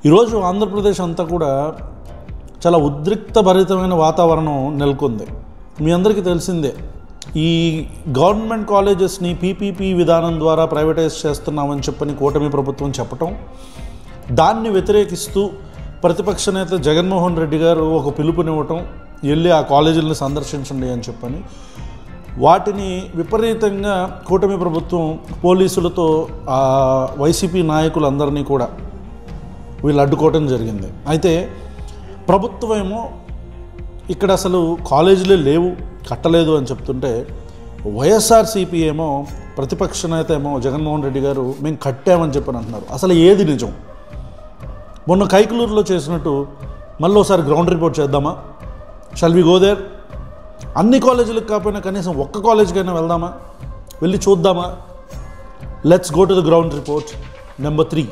ఈరోజు ఆంధ్రప్రదేశ్ అంతా కూడా చాలా ఉద్రిక్తభరితమైన వాతావరణం నెలకొంది. మీ అందరికీ తెలిసిందే, ఈ గవర్నమెంట్ కాలేజెస్ని పీపీపీ విధానం ద్వారా ప్రైవేటైజ్ చేస్తున్నామని చెప్పని కూటమి ప్రభుత్వం చెప్పటం, దాన్ని వ్యతిరేకిస్తూ ప్రతిపక్ష నేత జగన్మోహన్ రెడ్డి గారు ఒక పిలుపునివ్వటం, వెళ్ళి ఆ కాలేజీలను సందర్శించండి అని చెప్పని, వాటిని విపరీతంగా కూటమి ప్రభుత్వం పోలీసులతో వైసీపీ నాయకులందరినీ కూడా వీళ్ళు అడ్డుకోవటం జరిగింది. అయితే ప్రభుత్వం ఏమో ఇక్కడ అసలు కాలేజీలే లేవు, కట్టలేదు అని చెప్తుంటే, వైఎస్ఆర్సీపీ ఏమో ప్రతిపక్ష నేత ఏమో జగన్మోహన్ రెడ్డి గారు మేము కట్టామని చెప్పని అంటున్నారు. అసలు ఏది నిజం? మొన్న కైకలూరులో చేసినట్టు మళ్ళీ ఒకసారి గ్రౌండ్ రిపోర్ట్ చేద్దామా? Shall we go there? అన్ని కాలేజీలకు కాకపోయినా కనీసం ఒక్క కాలేజీకైనా వెళ్దామా? వెళ్ళి చూద్దామా? Let's go to the ground report number 3.